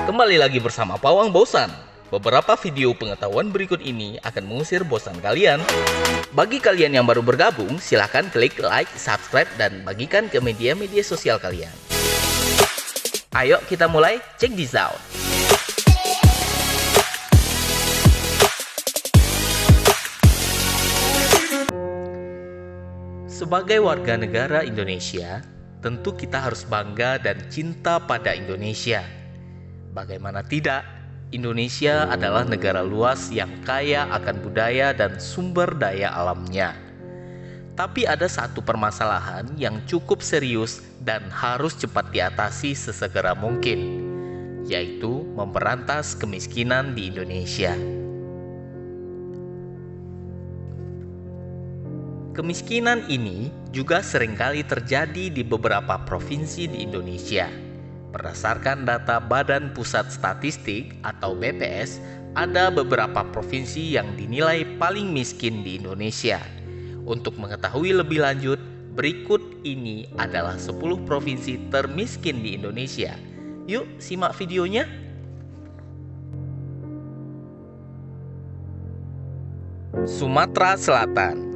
Kembali lagi bersama Pawang Bosan. Beberapa video pengetahuan berikut ini akan mengusir bosan kalian. Bagi kalian yang baru bergabung, silahkan klik like, subscribe, dan bagikan ke media-media sosial kalian. Ayo kita mulai, check this out. Sebagai warga negara Indonesia, tentu kita harus bangga dan cinta pada Indonesia. Bagaimana tidak, Indonesia adalah negara luas yang kaya akan budaya dan sumber daya alamnya. Tapi ada satu permasalahan yang cukup serius dan harus cepat diatasi sesegera mungkin, yaitu memberantas kemiskinan di Indonesia. Kemiskinan ini juga seringkali terjadi di beberapa provinsi di Indonesia. Berdasarkan data Badan Pusat Statistik atau BPS, ada beberapa provinsi yang dinilai paling miskin di Indonesia. Untuk mengetahui lebih lanjut, berikut ini adalah 10 provinsi termiskin di Indonesia. Yuk simak videonya. Sumatera Selatan.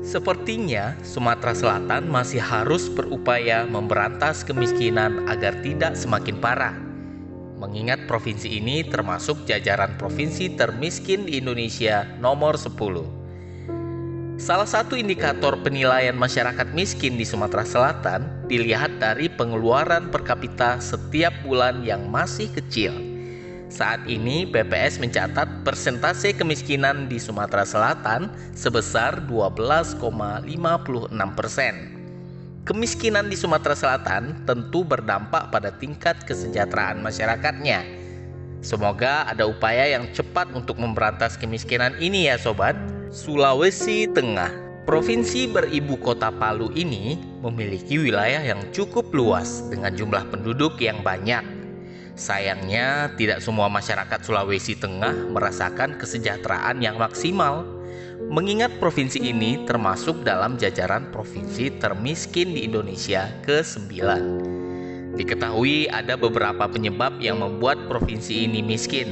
Sepertinya Sumatera Selatan masih harus berupaya memberantas kemiskinan agar tidak semakin parah. Mengingat provinsi ini termasuk jajaran provinsi termiskin di Indonesia nomor 10. Salah satu indikator penilaian masyarakat miskin di Sumatera Selatan dilihat dari pengeluaran per kapita setiap bulan yang masih kecil. Saat ini BPS mencatat persentase kemiskinan di Sumatera Selatan sebesar 12,56%. Kemiskinan di Sumatera Selatan tentu berdampak pada tingkat kesejahteraan masyarakatnya. Semoga ada upaya yang cepat untuk memberantas kemiskinan ini ya sobat. Sulawesi Tengah. Provinsi beribu kota Palu ini memiliki wilayah yang cukup luas dengan jumlah penduduk yang banyak. Sayangnya, tidak semua masyarakat Sulawesi Tengah merasakan kesejahteraan yang maksimal. Mengingat provinsi ini termasuk dalam jajaran provinsi termiskin di Indonesia ke-9. Diketahui ada beberapa penyebab yang membuat provinsi ini miskin.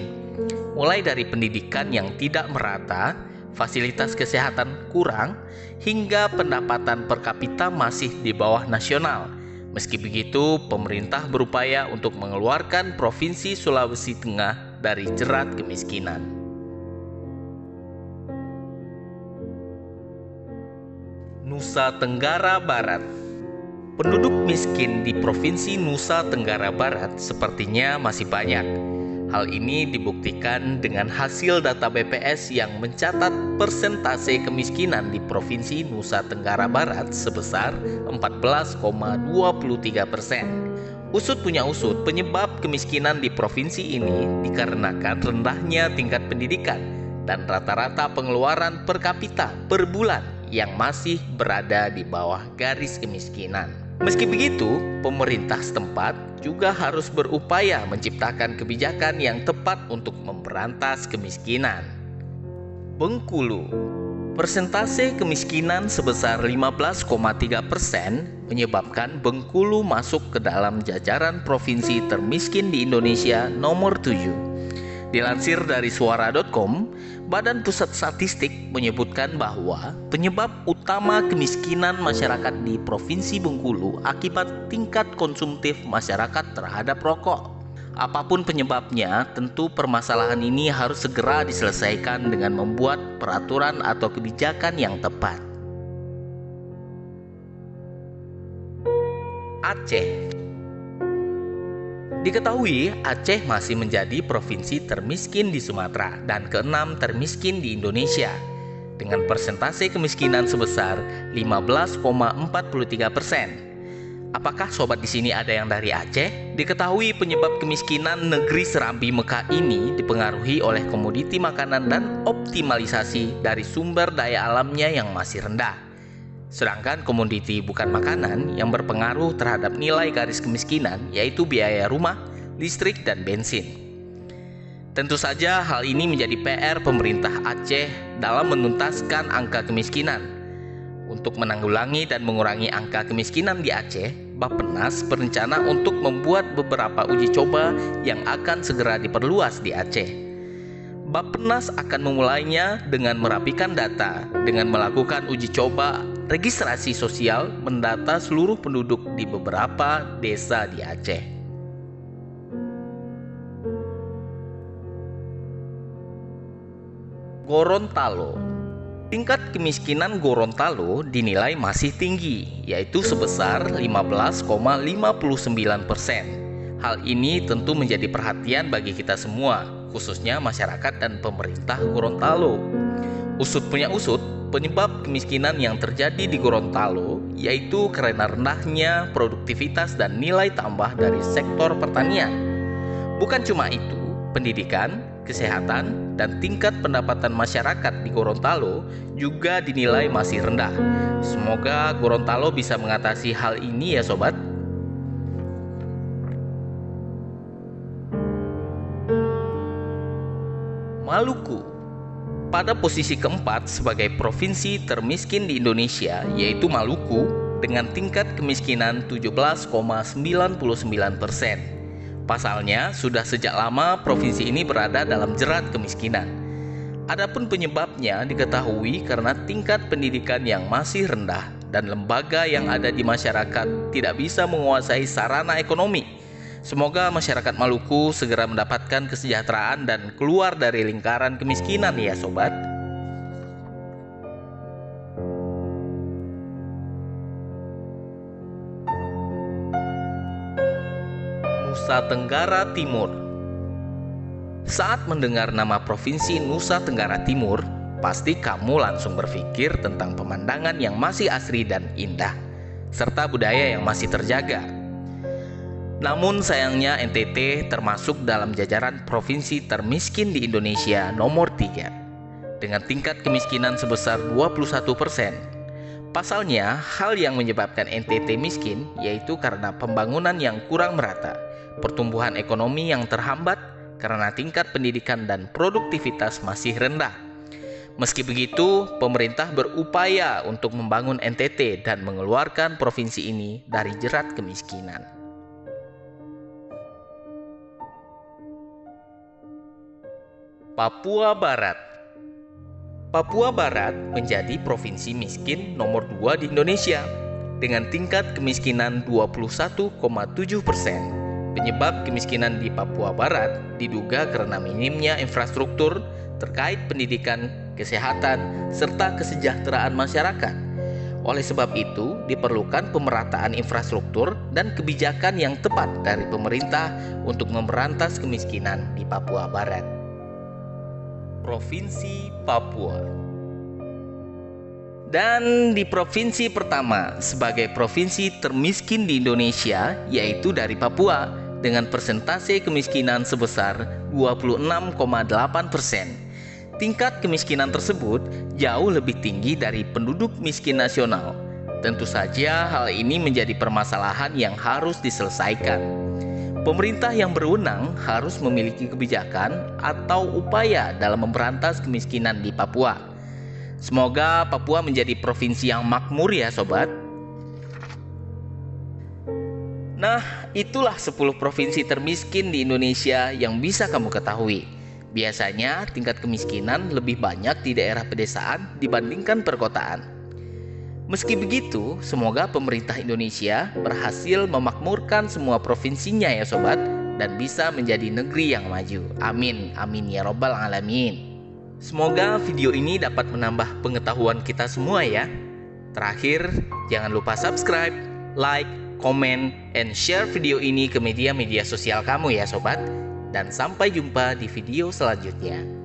Mulai dari pendidikan yang tidak merata, fasilitas kesehatan kurang, hingga pendapatan per kapita masih di bawah nasional. Meski begitu, pemerintah berupaya untuk mengeluarkan Provinsi Sulawesi Tengah dari jerat kemiskinan. Nusa Tenggara Barat. Penduduk miskin di Provinsi Nusa Tenggara Barat sepertinya masih banyak. Hal ini dibuktikan dengan hasil data BPS yang mencatat persentase kemiskinan di Provinsi Nusa Tenggara Barat sebesar 14,23%. Usut punya usut, penyebab kemiskinan di provinsi ini dikarenakan rendahnya tingkat pendidikan dan rata-rata pengeluaran per kapita per bulan yang masih berada di bawah garis kemiskinan. Meski begitu, pemerintah setempat juga harus berupaya menciptakan kebijakan yang tepat untuk memberantas kemiskinan. Bengkulu. Persentase kemiskinan sebesar 15,3% menyebabkan Bengkulu masuk ke dalam jajaran provinsi termiskin di Indonesia nomor 7. Dilansir dari suara.com, Badan Pusat Statistik menyebutkan bahwa penyebab utama kemiskinan masyarakat di Provinsi Bengkulu akibat tingkat konsumtif masyarakat terhadap rokok. Apapun penyebabnya, tentu permasalahan ini harus segera diselesaikan dengan membuat peraturan atau kebijakan yang tepat. Aceh. Diketahui Aceh masih menjadi provinsi termiskin di Sumatera dan ke-6 termiskin di Indonesia dengan persentase kemiskinan sebesar 15,43%. Apakah sobat di sini ada yang dari Aceh? Diketahui penyebab kemiskinan negeri Serambi Mekah ini dipengaruhi oleh komoditi makanan dan optimalisasi dari sumber daya alamnya yang masih rendah. Sedangkan komoditi bukan makanan yang berpengaruh terhadap nilai garis kemiskinan yaitu biaya rumah, listrik, dan bensin. Tentu saja hal ini menjadi PR pemerintah Aceh dalam menuntaskan angka kemiskinan. Untuk menanggulangi dan mengurangi angka kemiskinan di Aceh, Bappenas berencana untuk membuat beberapa uji coba yang akan segera diperluas di Aceh. Bappenas akan memulainya dengan merapikan data dengan melakukan uji coba registrasi sosial mendata seluruh penduduk di beberapa desa di Aceh. Gorontalo. Tingkat kemiskinan Gorontalo dinilai masih tinggi, yaitu sebesar 15,59%. Hal ini tentu menjadi perhatian bagi kita semua, khususnya masyarakat dan pemerintah Gorontalo. Usut punya usut, penyebab kemiskinan yang terjadi di Gorontalo yaitu karena rendahnya produktivitas dan nilai tambah dari sektor pertanian. Bukan cuma itu, pendidikan, kesehatan, dan tingkat pendapatan masyarakat di Gorontalo juga dinilai masih rendah. Semoga Gorontalo bisa mengatasi hal ini ya sobat. Maluku pada posisi keempat sebagai provinsi termiskin di Indonesia, yaitu Maluku dengan tingkat kemiskinan 17,99%. Pasalnya, sudah sejak lama provinsi ini berada dalam jerat kemiskinan. Adapun penyebabnya diketahui karena tingkat pendidikan yang masih rendah dan lembaga yang ada di masyarakat tidak bisa menguasai sarana ekonomi. Semoga masyarakat Maluku segera mendapatkan kesejahteraan dan keluar dari lingkaran kemiskinan ya sobat. Nusa Tenggara Timur. Saat mendengar nama Provinsi Nusa Tenggara Timur, pasti kamu langsung berpikir tentang pemandangan yang masih asri dan indah, serta budaya yang masih terjaga. Namun sayangnya NTT termasuk dalam jajaran provinsi termiskin di Indonesia nomor 3, dengan tingkat kemiskinan sebesar 21%. Pasalnya, hal yang menyebabkan NTT miskin yaitu karena pembangunan yang kurang merata, pertumbuhan ekonomi yang terhambat karena tingkat pendidikan dan produktivitas masih rendah. Meski begitu, pemerintah berupaya untuk membangun NTT dan mengeluarkan provinsi ini dari jerat kemiskinan. Papua Barat. Papua Barat menjadi provinsi miskin nomor 2 di Indonesia dengan tingkat kemiskinan 21,7%. Penyebab kemiskinan di Papua Barat diduga karena minimnya infrastruktur terkait pendidikan, kesehatan, serta kesejahteraan masyarakat. Oleh sebab itu, diperlukan pemerataan infrastruktur dan kebijakan yang tepat dari pemerintah untuk memberantas kemiskinan di Papua Barat. Provinsi Papua. Dan di provinsi pertama sebagai provinsi termiskin di Indonesia yaitu dari Papua dengan persentase kemiskinan sebesar 26,8%. Tingkat kemiskinan tersebut jauh lebih tinggi dari penduduk miskin nasional. Tentu saja hal ini menjadi permasalahan yang harus diselesaikan. Pemerintah yang berwenang harus memiliki kebijakan atau upaya dalam memberantas kemiskinan di Papua. Semoga Papua menjadi provinsi yang makmur ya sobat. Nah, itulah 10 provinsi termiskin di Indonesia yang bisa kamu ketahui. Biasanya tingkat kemiskinan lebih banyak di daerah pedesaan dibandingkan perkotaan. Meski begitu, semoga pemerintah Indonesia berhasil memakmurkan semua provinsinya ya sobat, dan bisa menjadi negeri yang maju. Amin, amin ya robbal alamin. Semoga video ini dapat menambah pengetahuan kita semua ya. Terakhir, jangan lupa subscribe, like, komen, and share video ini ke media-media sosial kamu ya sobat. Dan sampai jumpa di video selanjutnya.